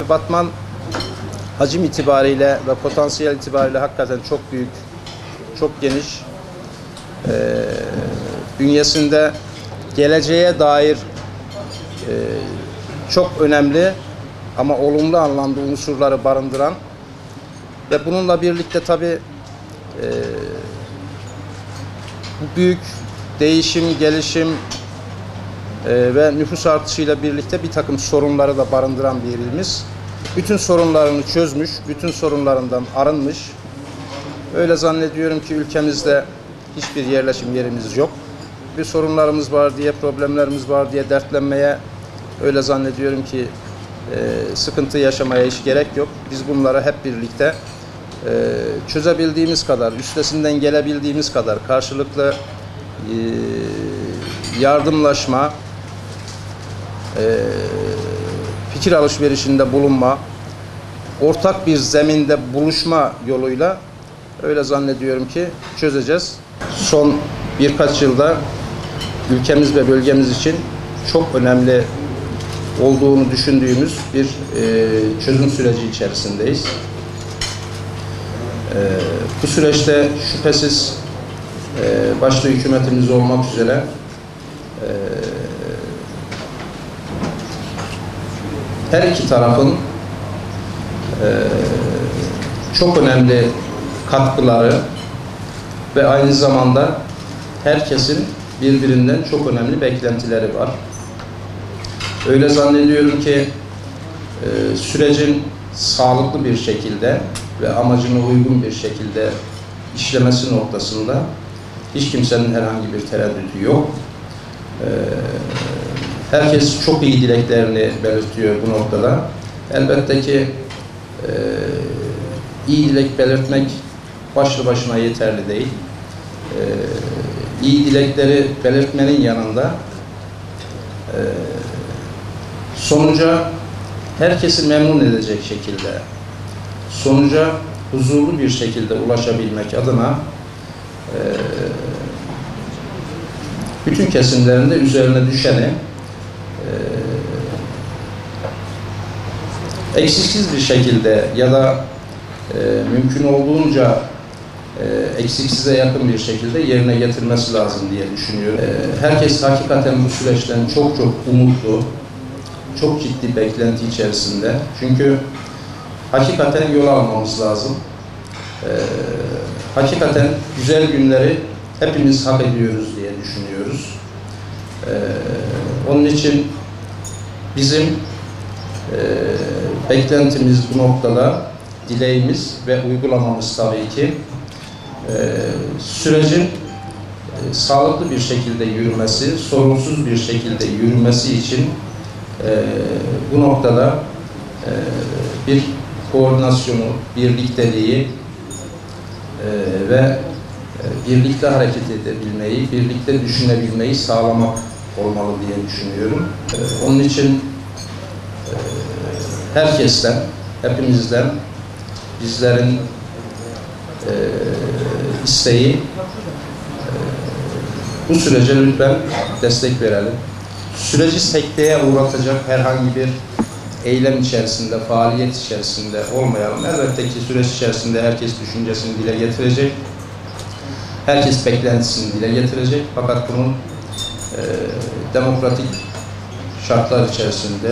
Batman hacim itibariyle ve potansiyel itibariyle hakikaten çok büyük, çok geniş. Bünyesinde geleceğe dair çok önemli ama olumlu anlamda unsurları barındıran ve bununla birlikte tabii bu büyük değişim, gelişim ve nüfus artışıyla birlikte bir takım sorunları da barındıran bir ilimiz. Bütün sorunlarını çözmüş, bütün sorunlarından arınmış. Öyle zannediyorum ki ülkemizde hiçbir yerleşim yerimiz yok. Bir sorunlarımız var diye, problemlerimiz var diye dertlenmeye öyle zannediyorum ki sıkıntı yaşamaya hiç gerek yok. Biz bunları hep birlikte çözebildiğimiz kadar, üstesinden gelebildiğimiz kadar karşılıklı yardımlaşma, fikir alışverişinde bulunma, ortak bir zeminde buluşma yoluyla öyle zannediyorum ki çözeceğiz. Son birkaç yılda ülkemiz ve bölgemiz için çok önemli olduğunu düşündüğümüz bir çözüm süreci içerisindeyiz. Bu süreçte şüphesiz başta hükümetimiz olmak üzere her iki tarafın çok önemli katkıları ve aynı zamanda herkesin birbirinden çok önemli beklentileri var. Öyle zannediyorum ki sürecin sağlıklı bir şekilde ve amacına uygun bir şekilde işlemesi noktasında hiç kimsenin herhangi bir tereddütü yok. Herkes çok iyi dileklerini belirtiyor bu noktada. Elbette ki iyi dilek belirtmek başlı başına yeterli değil. İyi dilekleri belirtmenin yanında sonuca herkesi memnun edecek şekilde, sonuca huzurlu bir şekilde ulaşabilmek adına bütün kesimlerinde üzerine düşeni eksiksiz bir şekilde ya da mümkün olduğunca eksiksize yakın bir şekilde yerine getirmesi lazım diye düşünüyorum. Herkes hakikaten bu süreçten çok umutlu, çok ciddi beklenti içerisinde. Çünkü hakikaten yol almamız lazım. Hakikaten güzel günleri hepimiz hak ediyoruz diye düşünüyoruz. Onun için bizim beklentimiz bu noktada, dileğimiz ve uygulamamız tabii ki sürecin sağlıklı bir şekilde yürümesi, sorunsuz bir şekilde yürümesi için bu noktada bir koordinasyonu, birlikteliği ve birlikte hareket edebilmeyi, birlikte düşünebilmeyi sağlamak olmalı diye düşünüyorum. Onun için herkesten, hepimizden, bizlerin isteği bu sürece lütfen destek verelim. Süreci sekteye uğratacak herhangi bir eylem içerisinde, faaliyet içerisinde olmayalım. Elbette ki süreç içerisinde herkes düşüncesini dile getirecek. Herkes beklentisini dile getirecek. Fakat bunun demokratik şartlar içerisinde,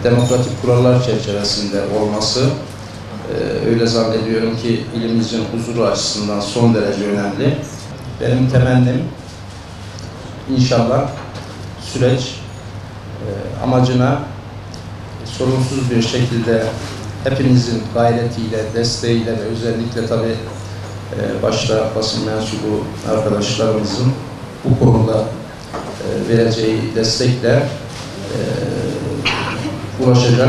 demokratik kurallar çerçevesinde olması öyle zannediyorum ki ilimizin huzuru açısından son derece önemli. Benim temennim inşallah süreç amacına sorunsuz bir şekilde hepimizin gayretiyle, desteğiyle ve özellikle tabii başta basın mensubu arkadaşlarımızın bu konuda vereceği destekle ulaşacak.